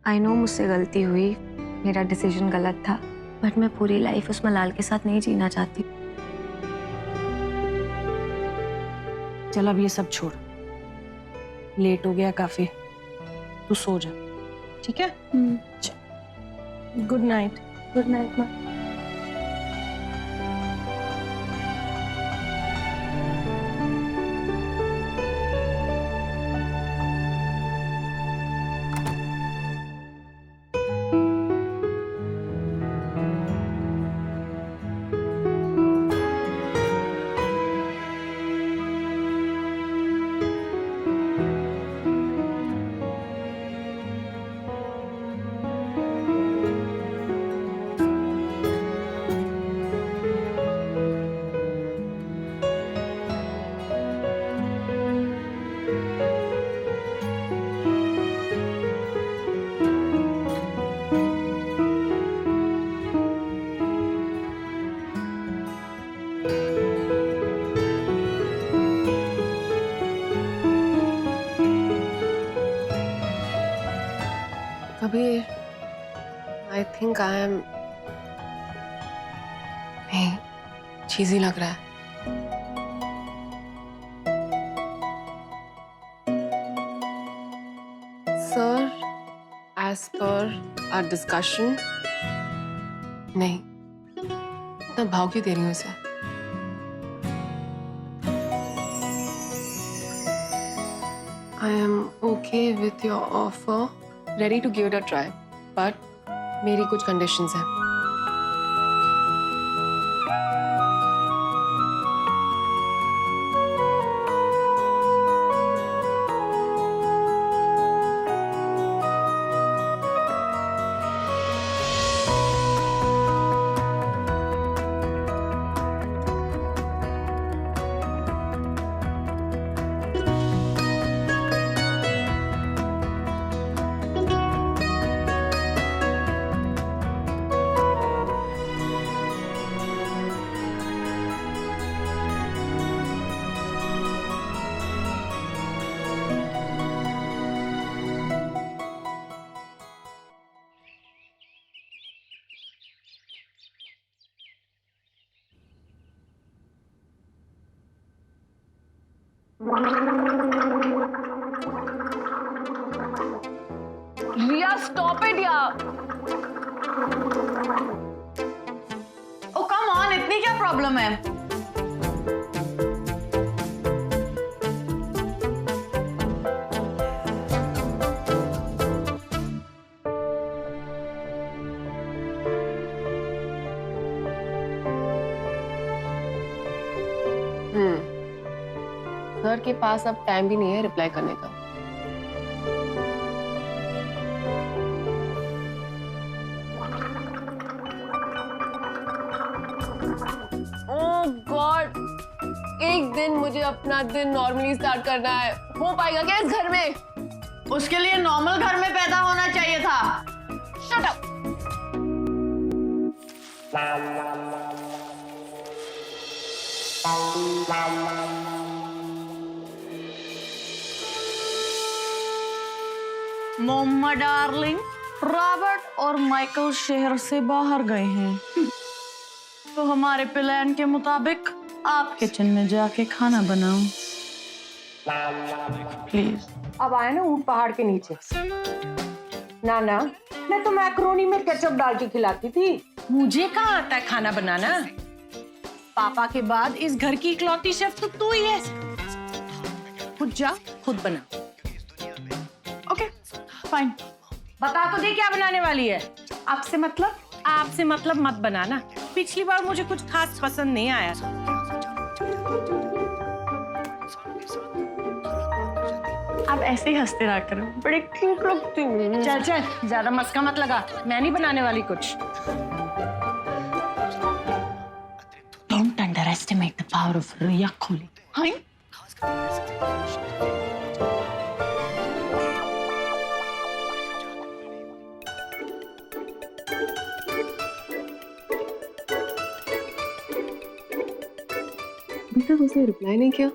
I know मुझसे गलती हुई, मेरा डिसीजन गलत था, बट मैं पूरी लाइफ उस मलाल के साथ नहीं जीना चाहती। चल अब ये सब छोड़, लेट हो गया काफी, तू सो जा, ठीक है? Good night. गुड नाइट माँ। कभी आई थिंक आई एम नहीं, चीज़ी लग रहा है। Sir, as per our discussion, नहीं, इतना भाव क्यों दे रही हूँ इसे? I am okay with your offer, ready to give it a try, but मेरी कुछ conditions हैं। रिया स्टॉप इट यार। ओ कम ऑन, इतनी क्या प्रॉब्लम है? सर के पास अब टाइम भी नहीं है रिप्लाई करने का। ओह गॉड, एक दिन मुझे अपना दिन नॉर्मली स्टार्ट करना है, हो पाएगा क्या इस घर में? उसके लिए नॉर्मल घर में पैदा होना चाहिए था। Shut up. Momma darling, Robert और माइकल शहर से बाहर गए हैं, तो हमारे प्लान के मुताबिक आप किचन में जाके खाना बनाओ प्लीज। अब आए ना ऊंट पहाड़ के नीचे। ना ना, मैं तो मैक्रोनी में केचप डाल के खिलाती थी। मुझे कहाँ आता है खाना बनाना? पापा के बाद इस घर की इकलौती शेफ तो तू ही है। खुद जा, खुद बना। Okay fine. बता तो दे क्या बनाने वाली है। आपसे मतलब मत बनाना। पिछली बार मुझे कुछ खास पसंद नहीं आया। आप ऐसे ही हंसते रहा करो, बड़े क्यूट लगती हो। चल चल, ज्यादा मस्का मत लगा, मैं नहीं बनाने वाली कुछ। Don't underestimate the power of Riya Kohli. हाँ? अभी तक उसने रिप्लाई नहीं किया।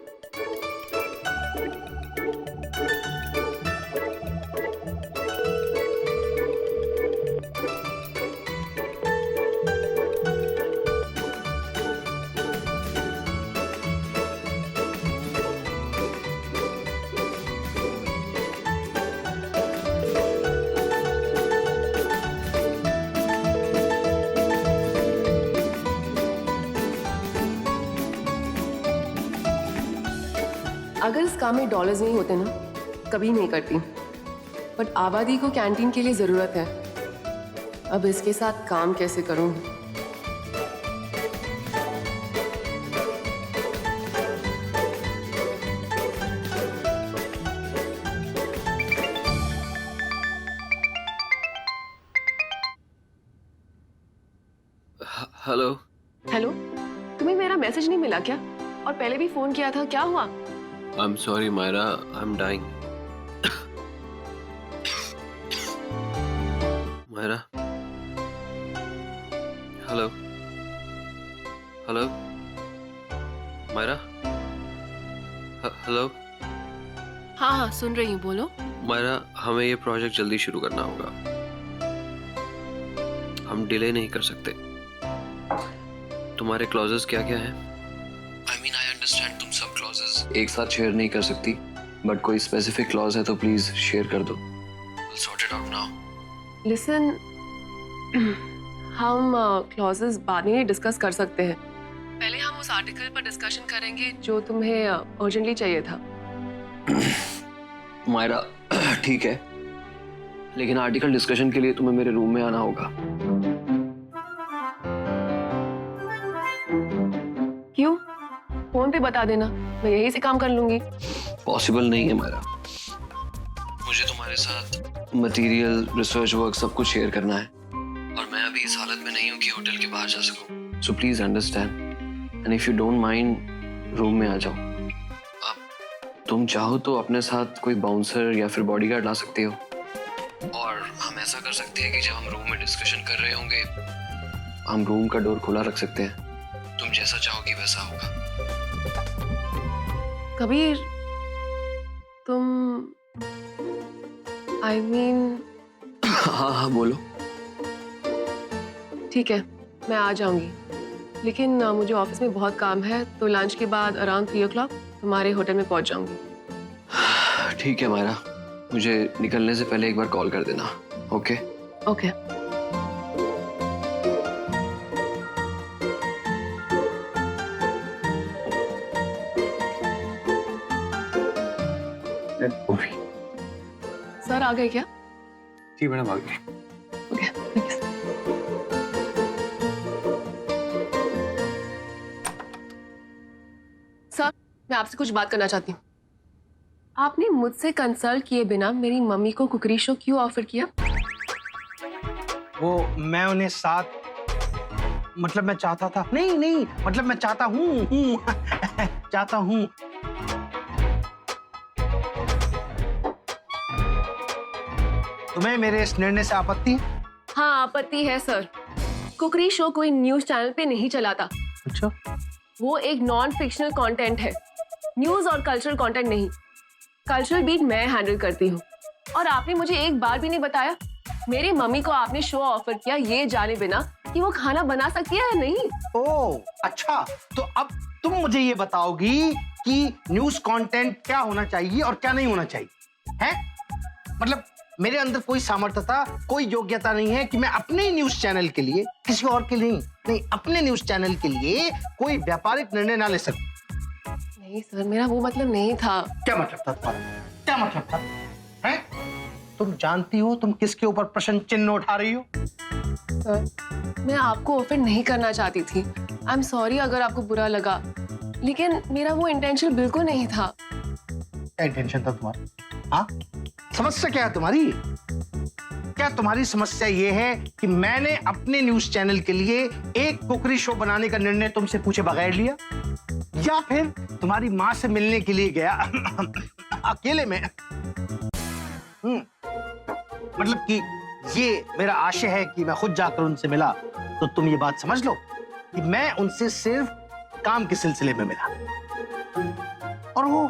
अगर इस काम में डॉलर्स नहीं होते ना, कभी नहीं करती। बट आबादी को कैंटीन के लिए जरूरत है। अब इसके साथ काम कैसे करूं? हेलो। हेलो, तुम्हें मेरा मैसेज नहीं मिला क्या? और पहले भी फोन किया था, क्या हुआ? I am sorry Myra, I am dying. Myra, hello hello Myra, hello. हाँ हाँ, सुन रही हूँ, बोलो। मायरा, हमें ये प्रोजेक्ट जल्दी शुरू करना होगा। हम डिले नहीं कर सकते। तुम्हारे क्लॉजेस क्या क्या हैं? आई मीन आई अंडरस्टैंड तुम सब क्लॉजेस एक साथ शेयर नहीं कर सकती, बट कोई स्पेसिफिक क्लॉज है तो प्लीज शेयर कर दो। Will sort it out now. Listen, हम क्लॉजेस बाद में डिस्कस कर सकते हैं। पहले हम उस आर्टिकल पर डिस्कशन करेंगे जो तुम्हें अर्जेंटली चाहिए था। मायरा, ठीक है, लेकिन आर्टिकल डिस्कशन के लिए तुम्हें मेरे रूम में आना होगा। क्यों? फोन पे बता देना, मैं यहीं से काम कर लूंगी। पॉसिबल नहीं है मायरा, मुझे तुम्हारे साथ मटेरियल, रिसर्च वर्क सब कुछ शेयर करना है, और मैं अभी इस हालत में नहीं हूँ कि होटल के बाहर जा सकूं। So please understand, and if you don't mind, room में आ जाओ। अब तुम चाहो तो अपने साथ कोई बाउंसर या फिर बॉडीगार्ड ला सकते हो, और हम ऐसा कर सकते हैं कि जब हम रूम में डिस्कशन कर रहे होंगे, हम रूम का डोर खुला रख सकते हैं। तुम जैसा चाहोगी वैसा होगा। कबीर, तुम आई मीन हाँ हाँ बोलो। ठीक है, मैं आ जाऊंगी, लेकिन मुझे ऑफिस में बहुत काम है, तो लंच के बाद अराउंड 3 o'clock तुम्हारे होटल में पहुंच जाऊंगी। ठीक है मायरा, मुझे निकलने से पहले एक बार कॉल कर देना। Okay okay. सर आ गए क्या? जी मैडम, आ गए। ओके, सर, मैं आपसे कुछ बात करना चाहती हूँ। आपने मुझसे कंसल्ट किए बिना मेरी मम्मी को कुकरी शो क्यों ऑफर किया? वो मैं उन्हें साथ, मतलब मैं चाहता था, नहीं मतलब मैं चाहता हूँ चाहता हूँ। तुम्हें मेरे इस निर्णय से आपत्ति है? हाँ, आपत्ति है सर। कुकरी शो कोई न्यूज चैनल पे नहीं चलाता। अच्छा, वो एक नॉन फिक्शनल कंटेंट है, न्यूज और कल्चरल कंटेंट नहीं। कल्चरल बीट मैं हैंडल करती हूँ। और आपने मुझे एक बार भी नहीं बताया मेरी मम्मी को आपने शो ऑफर किया ये जाने बिना कि वो खाना बना सकती है या नहीं। ओह अच्छा, तो अब तुम मुझे ये बताओगी कि न्यूज कंटेंट क्या होना चाहिए और क्या नहीं होना चाहिए है? मतलब मेरे अंदर कोई सामर्थ्यता, कोई योग्यता नहीं है कि मैं अपने न्यूज चैनल के लिए, किसी और के लिए नहीं, अपने न्यूज चैनल के लिए कोई व्यापारिक निर्णय ना ले सकूं। नहीं सर, मेरा वो मतलब नहीं था। क्या मतलब था तुम्हारा? क्या मतलब था? हैं? तुम जानती हो तुम किसके ऊपर प्रश्न चिन्ह उठा रही हो? सर, मैं आपको ऑफेंड नहीं करना चाहती थी। आई एम सॉरी अगर आपको बुरा लगा, लेकिन मेरा वो इंटेंशन बिल्कुल नहीं था। क्या इंटेंशन था तुम्हारा? हाँ? समस्या क्या है तुम्हारी? क्या तुम्हारी समस्या ये है कि मैंने अपने न्यूज चैनल के लिए एक कुकरी शो बनाने का निर्णय तुमसे पूछे बगैर लिया, या फिर तुम्हारी माँ से मिलने के लिए गया अकेले में? मतलब कि ये मेरा आशय है कि मैं खुद जाकर उनसे मिला, तो तुम ये बात समझ लो कि मैं उनसे सिर्फ काम के सिलसिले में मिला। और हो,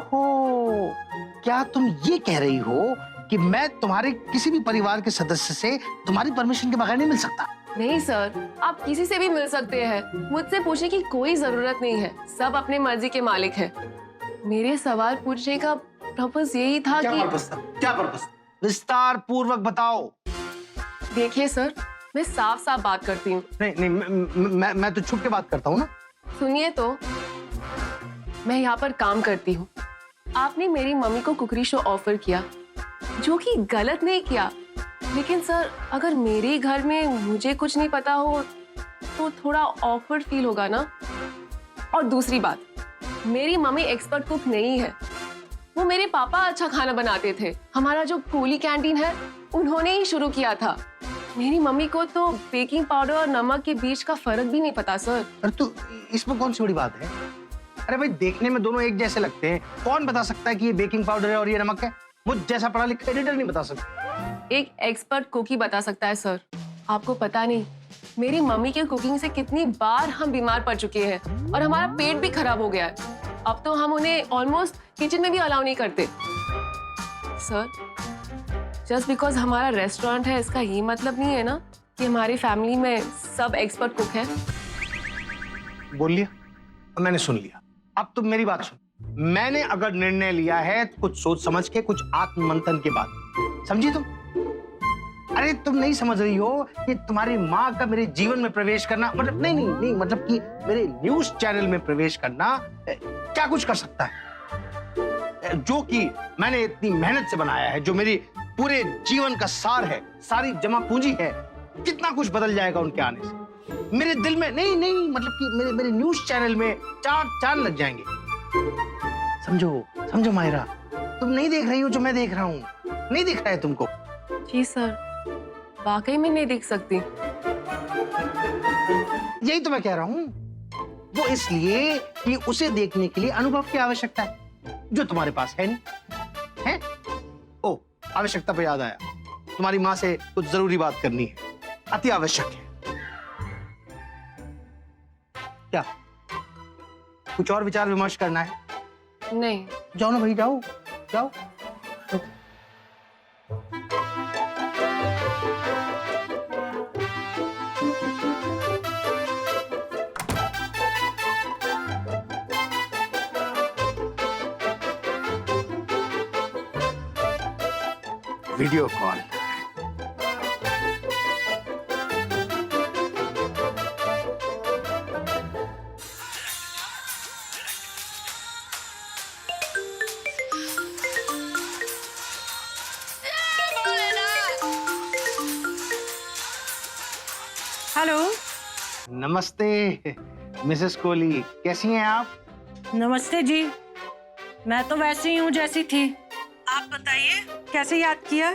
क्या तुम ये कह रही हो कि मैं तुम्हारे किसी भी परिवार के सदस्य से तुम्हारी परमिशन के बगैर नहीं मिल सकता? नहीं सर, आप किसी से भी मिल सकते हैं, मुझसे पूछने की कोई जरूरत नहीं है। सब अपने मर्जी के मालिक हैं। मेरे सवाल पूछने का पर्पस यही था क्या कि पर्पस था? क्या पर्पस? विस्तार पूर्वक बताओ। देखिए सर, मैं साफ साफ बात करती हूँ। नहीं, मैं तो छुप के बात करता हूँ ना। सुनिए तो, मैं यहाँ पर काम करती हूँ, आपने मेरी मम्मी को कुकरी शो ऑफर किया, जो कि गलत नहीं किया, लेकिन सर अगर मेरे घर में मुझे कुछ नहीं पता हो तो थोड़ा ऑकवर्ड फील होगा ना। और दूसरी बात, मेरी मम्मी एक्सपर्ट कुक नहीं है, वो मेरे पापा अच्छा खाना बनाते थे। हमारा जो कोली कैंटीन है उन्होंने ही शुरू किया था। मेरी मम्मी को तो बेकिंग पाउडर और नमक के बीच का फर्क भी नहीं पता सर। अरे तो इसमें कौन सी बड़ी बात है? अरे भाई देखने में दोनों एक जैसे लगते हैं, कौन बता सकता है कि ये बेकिंग पाउडर है और ये नमक है? मुझ जैसा पढ़ा लिखा एडिटर नहीं बता सकता। एक एक्सपर्ट कुक ही बता सकता है सर। आपको पता नहीं मेरी मम्मी की कुकिंग से कितनी बार हम बीमार पड़ चुके हैं और हमारा पेट भी खराब हो गया है। अब तो हम उन्हें ऑलमोस्ट किचन में भी अलाउ नहीं करते। सर जस्ट बिकॉज हमारा रेस्टोरेंट है इसका ये मतलब नहीं है ना कि हमारी फैमिली में सब एक्सपर्ट कुक हैं। बोल लिया और मैंने सुन लिया। अब तुम मेरी बात सुन। मैंने अगर निर्णय लिया है तो कुछ सोच समझ के, कुछ आत्ममंथन के बाद, समझी तुम? अरे तुम नहीं समझ रही हो कि तुम्हारी माँ का मेरे जीवन में प्रवेश करना मतलब नहीं मतलब कि मेरे न्यूज चैनल में प्रवेश करना क्या कुछ कर सकता है, जो कि मैंने इतनी मेहनत से बनाया है, जो मेरी पूरे जीवन का सार है, सारी जमा पूंजी है। कितना कुछ बदल जाएगा उनके आने से। मेरे दिल में नहीं मतलब कि मेरे न्यूज चैनल में चार चांद लग जाएंगे। समझो मायरा, तुम नहीं देख रही हो जो मैं देख रहा हूँ। नहीं दिख रहा है तुमको? जी सर, वाकई में नहीं देख सकती। यही तो मैं कह रहा हूँ। वो इसलिए कि उसे देखने के लिए अनुभव की आवश्यकता है, जो तुम्हारे पास है नहीं है। ओ, आवश्यकता पे याद आया, तुम्हारी माँ से कुछ जरूरी बात करनी है, अति आवश्यक है। क्या कुछ और विचार विमर्श करना है? नहीं। जाओ ना भाई, जाओ। Video call. हेलो। नमस्ते मिसेस कोहली, कैसी हैं आप? नमस्ते जी, मैं तो वैसी ही हूँ जैसी थी। आप बताइए कैसे याद किया?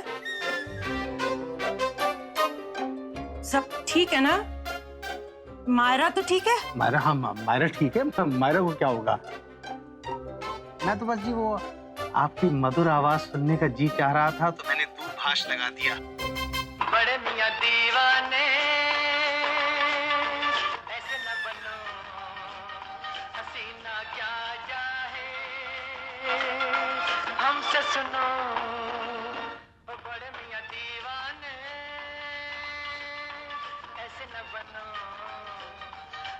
सब ठीक है ना? मायरा तो ठीक है? मायरा, हाँ मायरा ठीक है। मायरा को क्या होगा? मैं तो बस जी वो आपकी मधुर आवाज सुनने का जी चाह रहा था तो मैंने दूरभाष लगा दिया। बड़े मियां दीवाने ऐसे न बनो, हसीना क्या चाहे हमसे सुनो। बड़े मियां दीवाने ऐसे न बनो,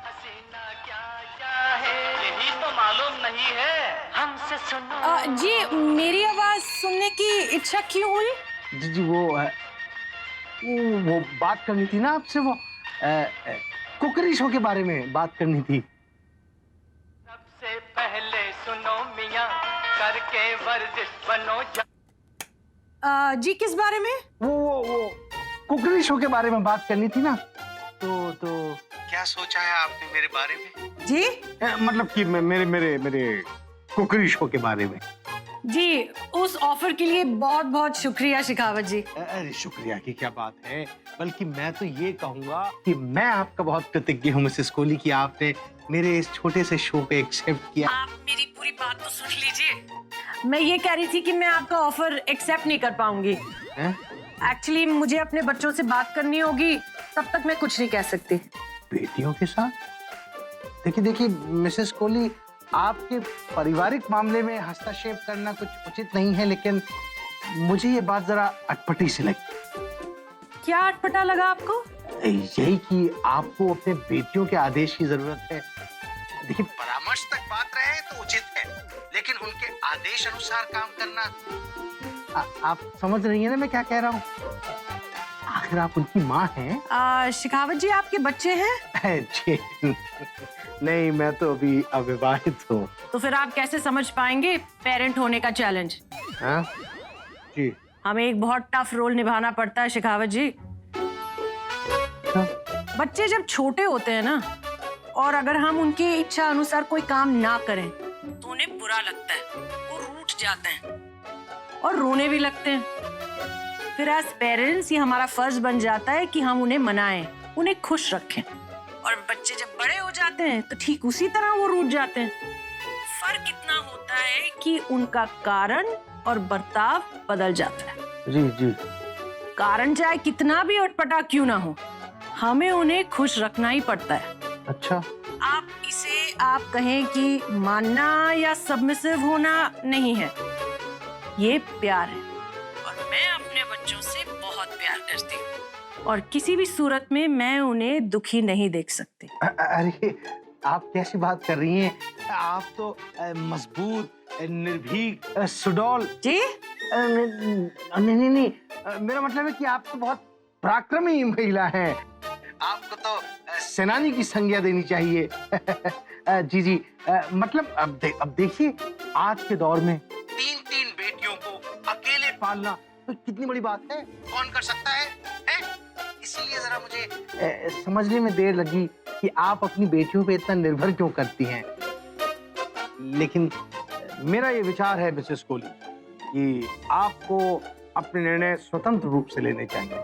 हसीना क्या चाहे यही तो मालूम नहीं है हमसे सुनो। जी, मेरी आवाज सुनने की इच्छा क्यों हुई? जी वो बात करनी थी ना आपसे, वो कुकरी शो के बारे में बात करनी थी। सबसे पहले सुनो मियां, करके वर्जिश बनो जी किस बारे में? वो कुकरी शो के बारे में बात करनी थी ना। तो क्या सोचा है आपने मेरे बारे में? जी मतलब कि मेरे कुकरी शो के बारे में। जी, उस ऑफर के लिए बहुत बहुत शुक्रिया शिखावत जी। अरे शुक्रिया की क्या बात है, बल्कि मैं तो ये कहूंगा कि मैं आपका बहुत कृतज्ञ हूँ मिसेस कोहली कि आपने मेरे इस छोटे से शो पे एक्सेप्ट किया। आप मेरी पूरी बात तो सुन लीजिए। मैं ये कह रही थी कि मैं आपका ऑफर एक्सेप्ट नहीं कर पाऊंगी। एक्चुअली मुझे अपने बच्चों से बात करनी होगी, तब तक मैं कुछ नहीं कह सकती। बेटियों के साथ? देखिए मिसेस कोहली, आपके पारिवारिक मामले में हस्तक्षेप करना कुछ उचित नहीं है, लेकिन मुझे ये बात जरा अटपटी सी लगी। क्या अटपटा लगा आपको? यही कि आपको अपने बेटियों के आदेश की जरूरत है। देखिए, परामर्श तक बात रहे तो उचित है, लेकिन उनके आदेश अनुसार काम करना। आप समझ रही हैं ना मैं क्या कह रहा हूँ? आखिर आप उनकी माँ हैं। शिखावत जी, आपके बच्चे हैं? जी नहीं, मैं तो अभी अविवाहित हूँ। तो फिर आप कैसे समझ पाएंगे पेरेंट होने का चैलेंज? हाँ जी। हमें एक बहुत टफ रोल निभाना पड़ता है शेखावत जी। बच्चे जब छोटे होते हैं ना, और अगर हम उनकी इच्छा अनुसार कोई काम ना करें तो उन्हें बुरा लगता है, वो रूठ जाते हैं और रोने भी लगते हैं। फिर एज पेरेंट्स ये हमारा फर्ज बन जाता है कि हम उन्हें मनाएं, उन्हें खुश रखें। और बच्चे जब बड़े हो जाते हैं तो ठीक उसी तरह वो रूठ जाते हैं। फर्क इतना होता है कि उनका कारण और बर्ताव बदल जाता है। जी जी। कारण चाहे कितना भी अटपटा क्यों ना हो, हमें उन्हें खुश रखना ही पड़ता है। अच्छा। आप इसे आप कहें कि मानना या सबमिसिव होना नहीं है, ये प्यार है। और मैं अपने बच्चों से बहुत प्यार करती हूँ और किसी भी सूरत में मैं उन्हें दुखी नहीं देख सकती। अरे आप कैसी बात कर रही हैं? आप तो मजबूत, निर्भीक, सुडौल। जी? नहीं नहीं, मेरा मतलब है कि आप तो बहुत पराक्रमी महिला हैं। आपको तो सेनानी की संज्ञा देनी चाहिए। जी जी। मतलब अब देखिए, आज के दौर में 3-3 बेटियों को अकेले पालना तो कितनी बड़ी बात है। कौन कर सकता है? इसीलिए जरा मुझे समझने में देर लगी कि आप अपनी बेटियों पे इतना निर्भर क्यों करती हैं। लेकिन मेरा ये विचार है मिसेस कोहली कि आपको अपने निर्णय स्वतंत्र रूप से लेने चाहिए।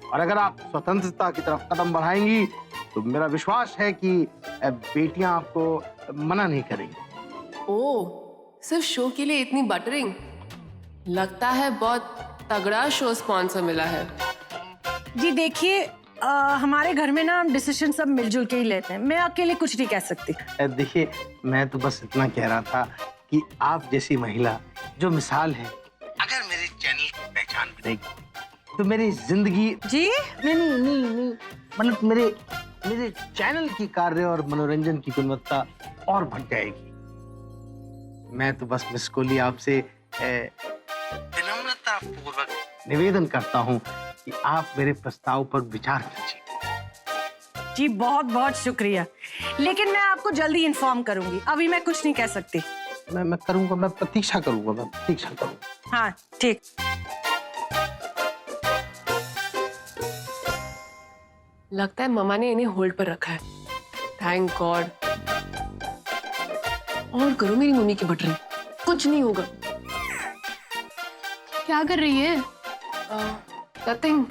और अगर आप स्वतंत्रता की तरफ कदम बढ़ाएंगी तो मेरा विश्वास है कि बेटियां आपको मना नहीं करेंगी। ओह, सिर्फ शो के लिए इतनी बटरिंग? लगता है बहुत तगड़ा शो स्पॉन्सर मिला है। जी देखिए, हमारे घर में ना डिसीजन सब मिलजुल के ही लेते हैं, मैं अकेले कुछ नहीं कह सकती। देखिए, मैं तो बस इतना कह रहा था कि आप जैसी महिला जो मिसाल है, अगर मेरे चैनल की पहचान बनेगी तो मेरी जिंदगी। जी? नहीं, मतलब मेरे चैनल की कार्य और मनोरंजन की गुणवत्ता और बढ़ जाएगी। मैं तो बस मिस कोहली आपसे विनम्रता पूर्वक निवेदन करता हूँ कि आप मेरे प्रस्ताव पर विचार कीजिए। जी बहुत बहुत शुक्रिया, लेकिन मैं आपको जल्दी इन्फॉर्म करूंगी, अभी मैं कुछ नहीं कह सकती। मैं करूंगा, मैं प्रतीक्षा करूंगा। हाँ ठीक। लगता है मम्मा ने इन्हें होल्ड पर रखा है। Thank God. और करो मेरी मम्मी की बटरिंग, कुछ नहीं होगा। क्या कर रही है? नथिंग।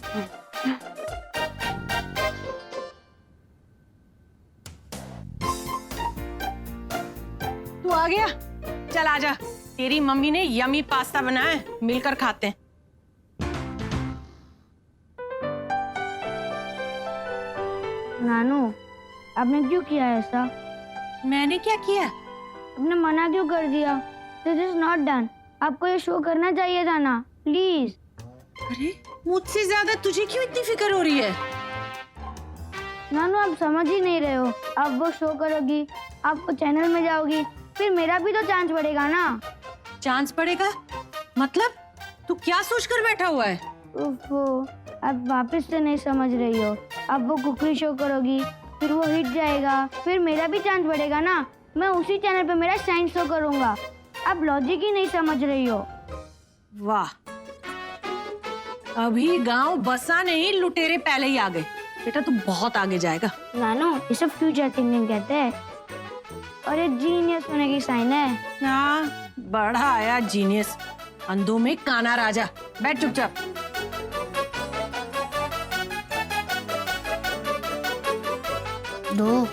तू आ गया? चल आजा, तेरी मम्मी ने यमी पास्ता बनाया है, मिलकर खाते हैं। नानू, आपने क्यों किया ऐसा? मैंने क्या किया? आपने मना क्यों कर दिया? This is not done. आपको ये शो करना चाहिए था ना, प्लीज। अरे मुझसे ज्यादा तुझे क्यों इतनी फिक्र हो रही है? नानू, आप समझ ही नहीं रहे हो। आप वो शो करोगी, आपको चैनल में जाओगी, फिर मेरा भी तो चांस बढ़ेगा ना। चांस पड़ेगा? मतलब तू क्या सोचकर बैठा हुआ है? ओफो, आप वापस से नहीं समझ रही हो। आप वो कुकरी शो करोगी, फिर वो हिट जाएगा, फिर मेरा भी चांस बढ़ेगा ना। मैं उसी चैनल पे मेरा साइंस शो करूंगा। आप लॉजिक ही नहीं समझ रही हो। वाह, अभी गांव बसा नहीं, लुटेरे पहले ही आ गए। बेटा तू बहुत आगे जाएगा। नानू, ये सब फ्यूचर थिंकिंग कहते हैं और ये जीनियस होने की साइन है। हाँ, बड़ा आया जीनियस, अंधों में काना राजा। बैठ चुपचाप। दो।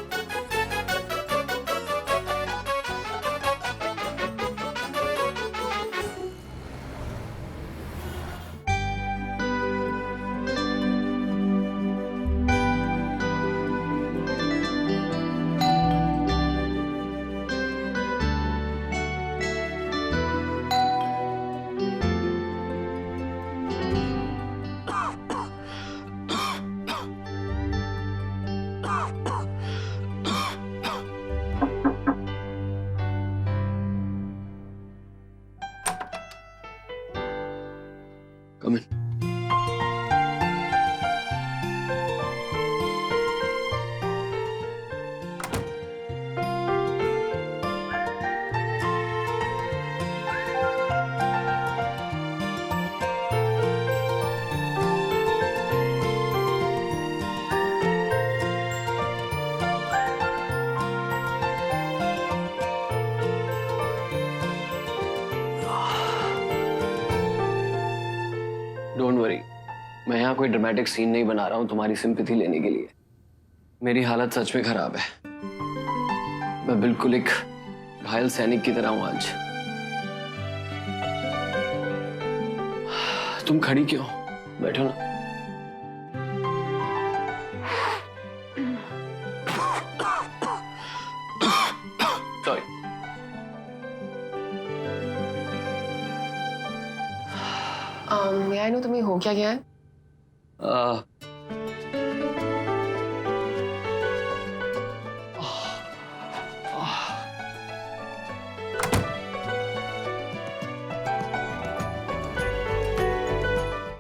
Come in. मैं यहाँ कोई ड्रामेटिक सीन नहीं बना रहा हूँ तुम्हारी सिंपैथी लेने के लिए। मेरी हालत सच में खराब है। मैं बिल्कुल एक घायल सैनिक की तरह हूं आज। तुम खड़ी क्यों? बैठो ना। सॉरी। मैं आई नो तुम्हें हो क्या गया है?